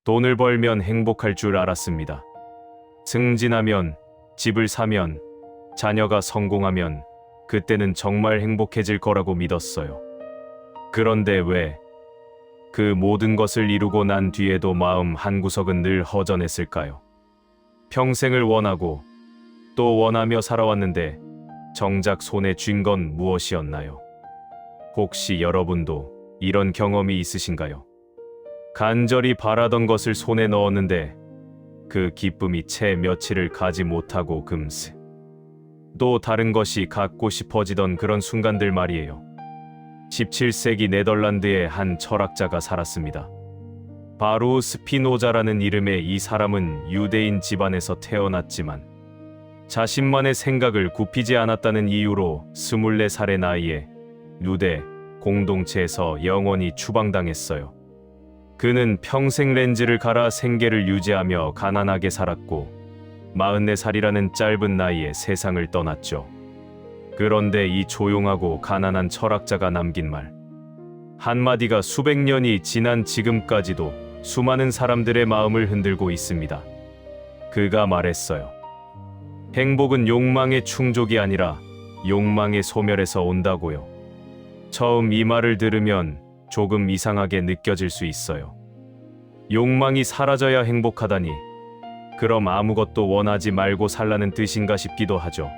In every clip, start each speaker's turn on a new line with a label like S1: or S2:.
S1: 돈을 벌면 행복할 줄 알았습니다. 승진하면, 집을 사면, 자녀가 성공하면 그때는 정말 행복해질 거라고 믿었어요. 그런데 왜 그 모든 것을 이루고 난 뒤에도 마음 한구석은 늘 허전했을까요? 평생을 원하고 또 원하며 살아왔는데 정작 손에 쥔 건 무엇이었나요? 혹시 여러분도 이런 경험이 있으신가요? 간절히 바라던 것을 손에 넣었는데 그 기쁨이 채 며칠을 가지 못하고 금세 또 다른 것이 갖고 싶어지던 그런 순간들 말이에요. 17세기 네덜란드의 한 철학자가 살았습니다. 바로 스피노자라는 이름의 이 사람은 유대인 집안에서 태어났지만 자신만의 생각을 굽히지 않았다는 이유로 24살의 나이에 유대 공동체에서 영원히 추방당했어요. 그는 평생 렌즈를 갈아 생계를 유지하며 가난하게 살았고 44살이라는 짧은 나이에 세상을 떠났죠. 그런데 이 조용하고 가난한 철학자가 남긴 말 한마디가 수백 년이 지난 지금까지도 수많은 사람들의 마음을 흔들고 있습니다. 그가 말했어요. 행복은 욕망의 충족이 아니라 욕망의 소멸에서 온다고요. 처음 이 말을 들으면 조금 이상하게 느껴질 수 있어요. 욕망이 사라져야 행복하다니, 그럼 아무것도 원하지 말고 살라는 뜻인가 싶기도 하죠.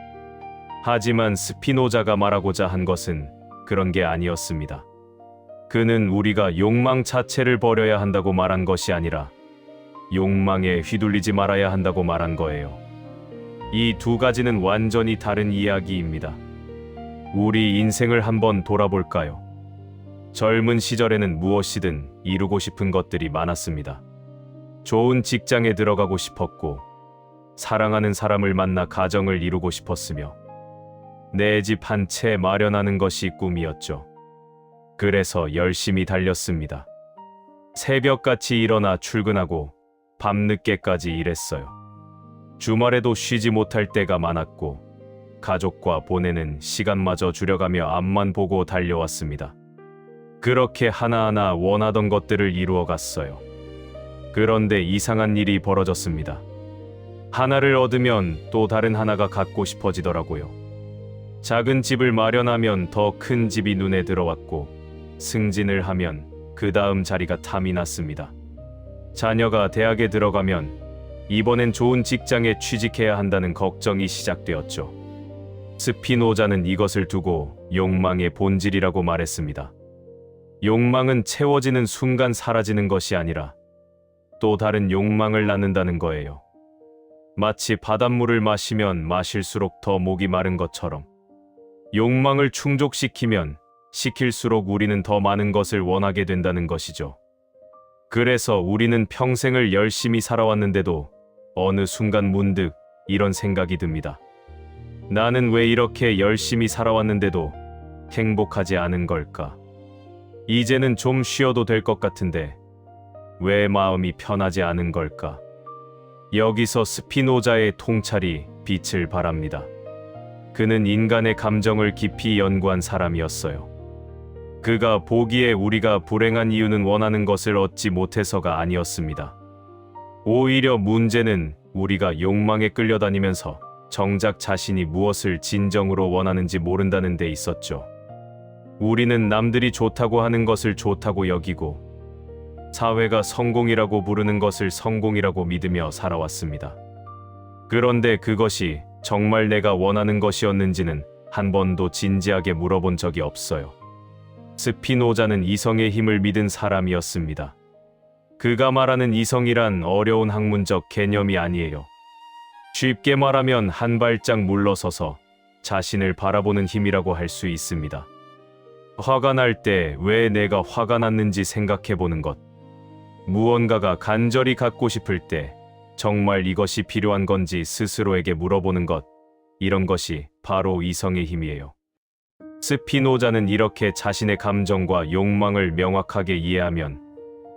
S1: 하지만 스피노자가 말하고자 한 것은 그런 게 아니었습니다. 그는 우리가 욕망 자체를 버려야 한다고 말한 것이 아니라 욕망에 휘둘리지 말아야 한다고 말한 거예요. 이 두 가지는 완전히 다른 이야기입니다. 우리 인생을 한번 돌아볼까요? 젊은 시절에는 무엇이든 이루고 싶은 것들이 많았습니다. 좋은 직장에 들어가고 싶었고, 사랑하는 사람을 만나 가정을 이루고 싶었으며, 내 집 한 채 마련하는 것이 꿈이었죠. 그래서 열심히 달렸습니다. 새벽같이 일어나 출근하고 밤늦게까지 일했어요. 주말에도 쉬지 못할 때가 많았고 가족과 보내는 시간마저 줄여가며 앞만 보고 달려왔습니다. 그렇게 하나하나 원하던 것들을 이루어갔어요. 그런데 이상한 일이 벌어졌습니다. 하나를 얻으면 또 다른 하나가 갖고 싶어지더라고요. 작은 집을 마련하면 더 큰 집이 눈에 들어왔고, 승진을 하면 그 다음 자리가 탐이 났습니다. 자녀가 대학에 들어가면 이번엔 좋은 직장에 취직해야 한다는 걱정이 시작되었죠. 스피노자는 이것을 두고 욕망의 본질이라고 말했습니다. 욕망은 채워지는 순간 사라지는 것이 아니라 또 다른 욕망을 낳는다는 거예요. 마치 바닷물을 마시면 마실수록 더 목이 마른 것처럼 욕망을 충족시키면 시킬수록 우리는 더 많은 것을 원하게 된다는 것이죠. 그래서 우리는 평생을 열심히 살아왔는데도 어느 순간 문득 이런 생각이 듭니다. 나는 왜 이렇게 열심히 살아왔는데도 행복하지 않은 걸까? 이제는 좀 쉬어도 될 것 같은데 왜 마음이 편하지 않은 걸까? 여기서 스피노자의 통찰이 빛을 발합니다. 그는 인간의 감정을 깊이 연구한 사람이었어요. 그가 보기에 우리가 불행한 이유는 원하는 것을 얻지 못해서가 아니었습니다. 오히려 문제는 우리가 욕망에 끌려다니면서 정작 자신이 무엇을 진정으로 원하는지 모른다는 데 있었죠. 우리는 남들이 좋다고 하는 것을 좋다고 여기고 사회가 성공이라고 부르는 것을 성공이라고 믿으며 살아왔습니다. 그런데 그것이 정말 내가 원하는 것이었는지는 한 번도 진지하게 물어본 적이 없어요. 스피노자는 이성의 힘을 믿은 사람이었습니다. 그가 말하는 이성이란 어려운 학문적 개념이 아니에요. 쉽게 말하면 한 발짝 물러서서 자신을 바라보는 힘이라고 할 수 있습니다. 화가 날 때 왜 내가 화가 났는지 생각해보는 것. 무언가가 간절히 갖고 싶을 때 정말 이것이 필요한 건지 스스로에게 물어보는 것. 이런 것이 바로 이성의 힘이에요. 스피노자는 이렇게 자신의 감정과 욕망을 명확하게 이해하면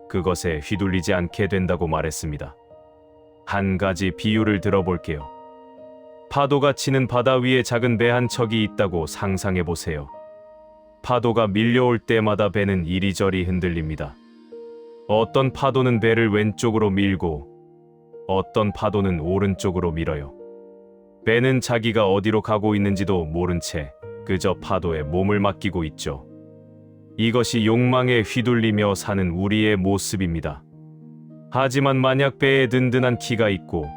S1: 그것에 휘둘리지 않게 된다고 말했습니다. 한 가지 비유를 들어볼게요. 파도가 치는 바다 위에 작은 배 한 척이 있다고 상상해 보세요. 파도가 밀려올 때마다 배는 이리저리 흔들립니다. 어떤 파도는 배를 왼쪽으로 밀고 어떤 파도는 오른쪽으로 밀어요. 배는 자기가 어디로 가고 있는지도 모른 채 그저 파도에 몸을 맡기고 있죠. 이것이 욕망에 휘둘리며 사는 우리의 모습입니다. 하지만 만약 배에 든든한 키가 있고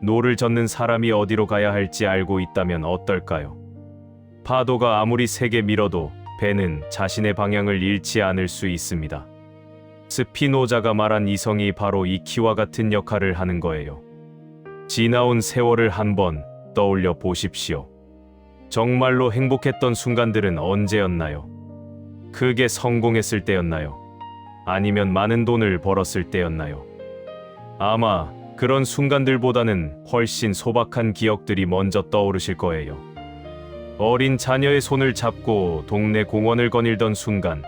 S1: 노를 젓는 사람이 어디로 가야 할지 알고 있다면 어떨까요? 파도가 아무리 세게 밀어도 배는 자신의 방향을 잃지 않을 수 있습니다. 스피노자가 말한 이성이 바로 이 키와 같은 역할을 하는 거예요. 지나온 세월을 한번 떠올려 보십시오. 정말로 행복했던 순간들은 언제였나요? 크게 성공했을 때였나요? 아니면 많은 돈을 벌었을 때였나요? 아마 그런 순간들보다는 훨씬 소박한 기억들이 먼저 떠오르실 거예요. 어린 자녀의 손을 잡고 동네 공원을 거닐던 순간,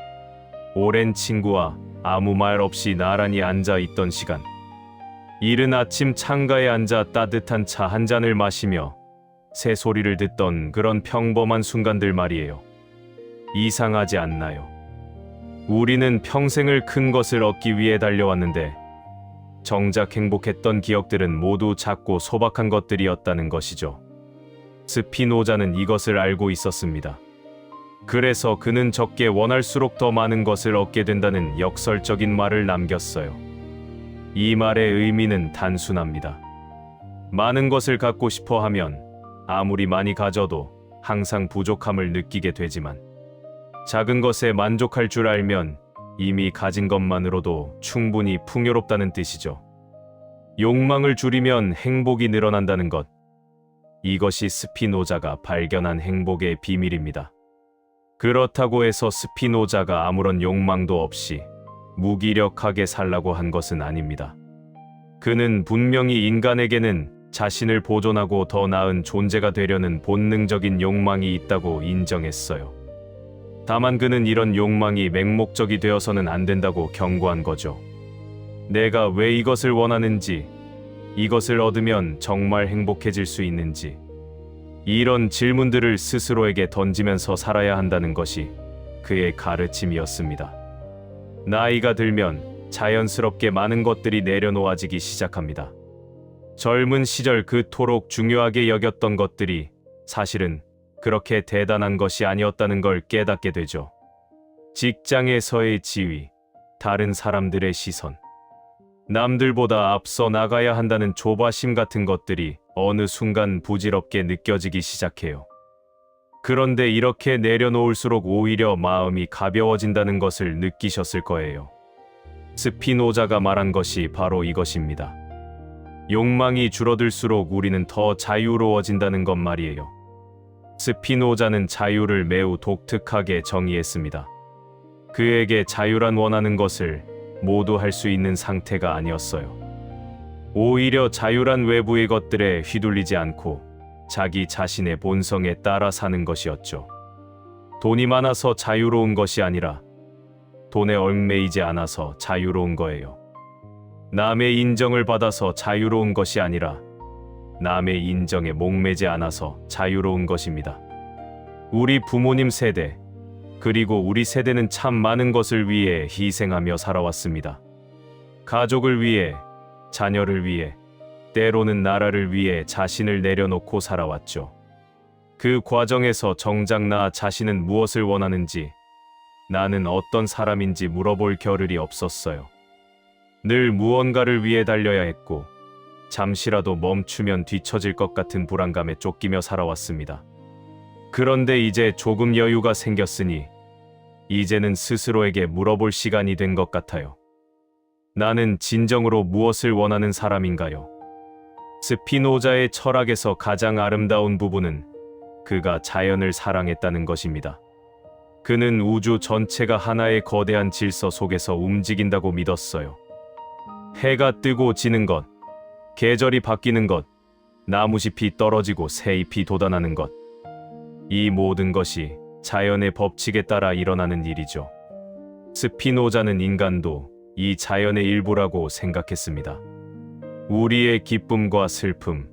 S1: 오랜 친구와 아무 말 없이 나란히 앉아 있던 시간, 이른 아침 창가에 앉아 따뜻한 차 한 잔을 마시며 새소리를 듣던 그런 평범한 순간들 말이에요. 이상하지 않나요? 우리는 평생을 큰 것을 얻기 위해 달려왔는데 정작 행복했던 기억들은 모두 작고 소박한 것들이었다는 것이죠. 스피노자는 이것을 알고 있었습니다. 그래서 그는 적게 원할수록 더 많은 것을 얻게 된다는 역설적인 말을 남겼어요. 이 말의 의미는 단순합니다. 많은 것을 갖고 싶어 하면 아무리 많이 가져도 항상 부족함을 느끼게 되지만, 작은 것에 만족할 줄 알면 이미 가진 것만으로도 충분히 풍요롭다는 뜻이죠. 욕망을 줄이면 행복이 늘어난다는 것. 이것이 스피노자가 발견한 행복의 비밀입니다. 그렇다고 해서 스피노자가 아무런 욕망도 없이 무기력하게 살라고 한 것은 아닙니다. 그는 분명히 인간에게는 자신을 보존하고 더 나은 존재가 되려는 본능적인 욕망이 있다고 인정했어요. 다만 그는 이런 욕망이 맹목적이 되어서는 안 된다고 경고한 거죠. 내가 왜 이것을 원하는지, 이것을 얻으면 정말 행복해질 수 있는지, 이런 질문들을 스스로에게 던지면서 살아야 한다는 것이 그의 가르침이었습니다. 나이가 들면 자연스럽게 많은 것들이 내려놓아지기 시작합니다. 젊은 시절 그토록 중요하게 여겼던 것들이 사실은 그렇게 대단한 것이 아니었다는 걸 깨닫게 되죠. 직장에서의 지위, 다른 사람들의 시선, 남들보다 앞서 나가야 한다는 조바심 같은 것들이 어느 순간 부질없게 느껴지기 시작해요. 그런데 이렇게 내려놓을수록 오히려 마음이 가벼워진다는 것을 느끼셨을 거예요. 스피노자가 말한 것이 바로 이것입니다. 욕망이 줄어들수록 우리는 더 자유로워진다는 것 말이에요. 스피노자는 자유를 매우 독특하게 정의했습니다. 그에게 자유란 원하는 것을 모두 할 수 있는 상태가 아니었어요. 오히려 자유란 외부의 것들에 휘둘리지 않고 자기 자신의 본성에 따라 사는 것이었죠. 돈이 많아서 자유로운 것이 아니라 돈에 얽매이지 않아서 자유로운 거예요. 남의 인정을 받아서 자유로운 것이 아니라 남의 인정에 목매지 않아서 자유로운 것입니다. 우리 부모님 세대, 그리고 우리 세대는 참 많은 것을 위해 희생하며 살아왔습니다. 가족을 위해, 자녀를 위해, 때로는 나라를 위해 자신을 내려놓고 살아왔죠. 그 과정에서 정작 나 자신은 무엇을 원하는지, 나는 어떤 사람인지 물어볼 겨를이 없었어요. 늘 무언가를 위해 달려야 했고, 잠시라도 멈추면 뒤처질 것 같은 불안감에 쫓기며 살아왔습니다. 그런데 이제 조금 여유가 생겼으니 이제는 스스로에게 물어볼 시간이 된 것 같아요. 나는 진정으로 무엇을 원하는 사람인가요? 스피노자의 철학에서 가장 아름다운 부분은 그가 자연을 사랑했다는 것입니다. 그는 우주 전체가 하나의 거대한 질서 속에서 움직인다고 믿었어요. 해가 뜨고 지는 것, 계절이 바뀌는 것, 나무잎이 떨어지고 새잎이 돋아나는 것, 이 모든 것이 자연의 법칙에 따라 일어나는 일이죠. 스피노자는 인간도 이 자연의 일부라고 생각했습니다. 우리의 기쁨과 슬픔,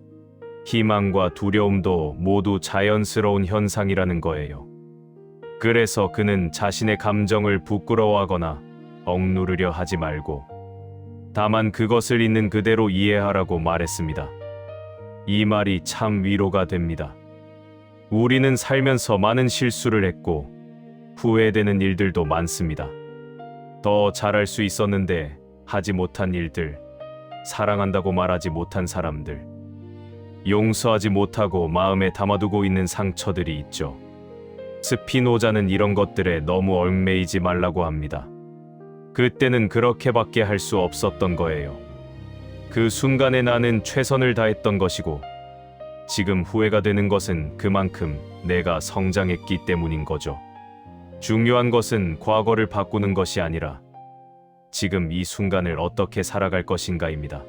S1: 희망과 두려움도 모두 자연스러운 현상이라는 거예요. 그래서 그는 자신의 감정을 부끄러워하거나 억누르려 하지 말고 다만 그것을 있는 그대로 이해하라고 말했습니다. 이 말이 참 위로가 됩니다. 우리는 살면서 많은 실수를 했고 후회되는 일들도 많습니다. 더 잘할 수 있었는데 하지 못한 일들, 사랑한다고 말하지 못한 사람들, 용서하지 못하고 마음에 담아두고 있는 상처들이 있죠. 스피노자는 이런 것들에 너무 얽매이지 말라고 합니다. 그때는 그렇게밖에 할 수 없었던 거예요. 그 순간에 나는 최선을 다했던 것이고 지금 후회가 되는 것은 그만큼 내가 성장했기 때문인 거죠. 중요한 것은 과거를 바꾸는 것이 아니라 지금 이 순간을 어떻게 살아갈 것인가입니다.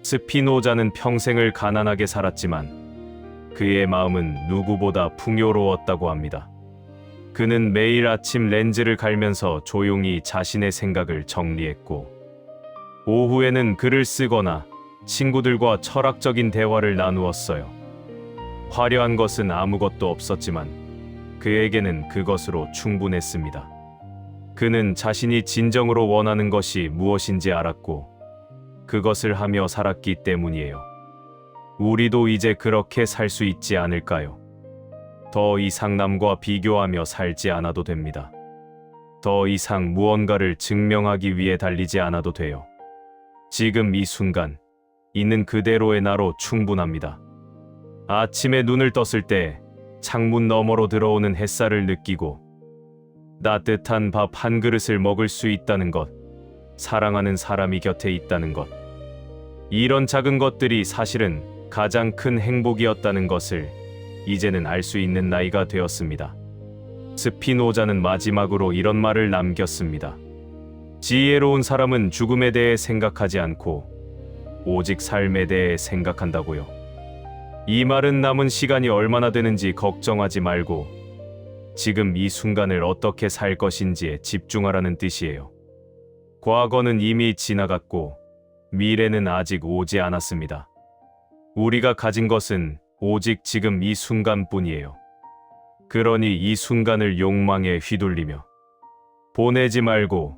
S1: 스피노자는 평생을 가난하게 살았지만 그의 마음은 누구보다 풍요로웠다고 합니다. 그는 매일 아침 렌즈를 갈면서 조용히 자신의 생각을 정리했고 오후에는 글을 쓰거나 친구들과 철학적인 대화를 나누었어요. 화려한 것은 아무것도 없었지만 그에게는 그것으로 충분했습니다. 그는 자신이 진정으로 원하는 것이 무엇인지 알았고 그것을 하며 살았기 때문이에요. 우리도 이제 그렇게 살 수 있지 않을까요? 더 이상 남과 비교하며 살지 않아도 됩니다. 더 이상 무언가를 증명하기 위해 달리지 않아도 돼요. 지금 이 순간, 있는 그대로의 나로 충분합니다. 아침에 눈을 떴을 때 창문 너머로 들어오는 햇살을 느끼고 따뜻한 밥 한 그릇을 먹을 수 있다는 것, 사랑하는 사람이 곁에 있다는 것. 이런 작은 것들이 사실은 가장 큰 행복이었다는 것을 이제는 알 수 있는 나이가 되었습니다. 스피노자는 마지막으로 이런 말을 남겼습니다. 지혜로운 사람은 죽음에 대해 생각하지 않고 오직 삶에 대해 생각한다고요. 이 말은 남은 시간이 얼마나 되는지 걱정하지 말고 지금 이 순간을 어떻게 살 것인지에 집중하라는 뜻이에요. 과거는 이미 지나갔고 미래는 아직 오지 않았습니다. 우리가 가진 것은 오직 지금 이 순간뿐이에요. 그러니 이 순간을 욕망에 휘둘리며 보내지 말고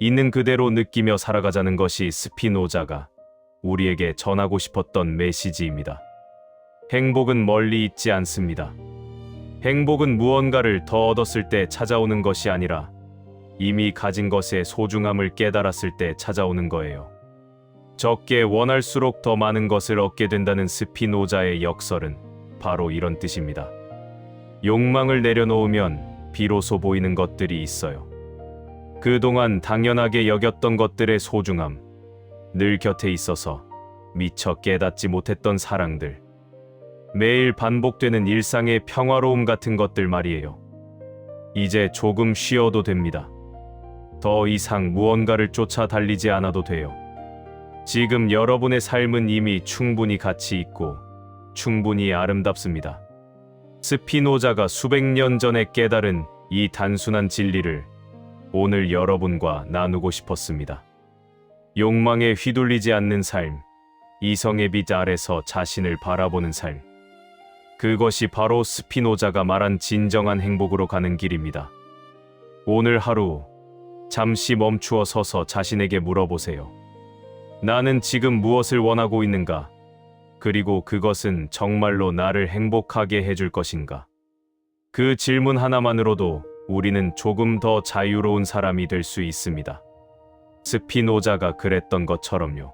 S1: 있는 그대로 느끼며 살아가자는 것이 스피노자가 우리에게 전하고 싶었던 메시지입니다. 행복은 멀리 있지 않습니다. 행복은 무언가를 더 얻었을 때 찾아오는 것이 아니라 이미 가진 것의 소중함을 깨달았을 때 찾아오는 거예요. 적게 원할수록 더 많은 것을 얻게 된다는 스피노자의 역설은 바로 이런 뜻입니다. 욕망을 내려놓으면 비로소 보이는 것들이 있어요. 그동안 당연하게 여겼던 것들의 소중함, 늘 곁에 있어서 미처 깨닫지 못했던 사랑들, 매일 반복되는 일상의 평화로움 같은 것들 말이에요. 이제 조금 쉬어도 됩니다. 더 이상 무언가를 쫓아 달리지 않아도 돼요. 지금 여러분의 삶은 이미 충분히 가치 있고 충분히 아름답습니다. 스피노자가 수백 년 전에 깨달은 이 단순한 진리를 오늘 여러분과 나누고 싶었습니다. 욕망에 휘둘리지 않는 삶, 이성의 빛 아래서 자신을 바라보는 삶. 그것이 바로 스피노자가 말한 진정한 행복으로 가는 길입니다. 오늘 하루 잠시 멈추어 서서 자신에게 물어보세요. 나는 지금 무엇을 원하고 있는가? 그리고 그것은 정말로 나를 행복하게 해줄 것인가? 그 질문 하나만으로도 우리는 조금 더 자유로운 사람이 될 수 있습니다. 스피노자가 그랬던 것처럼요.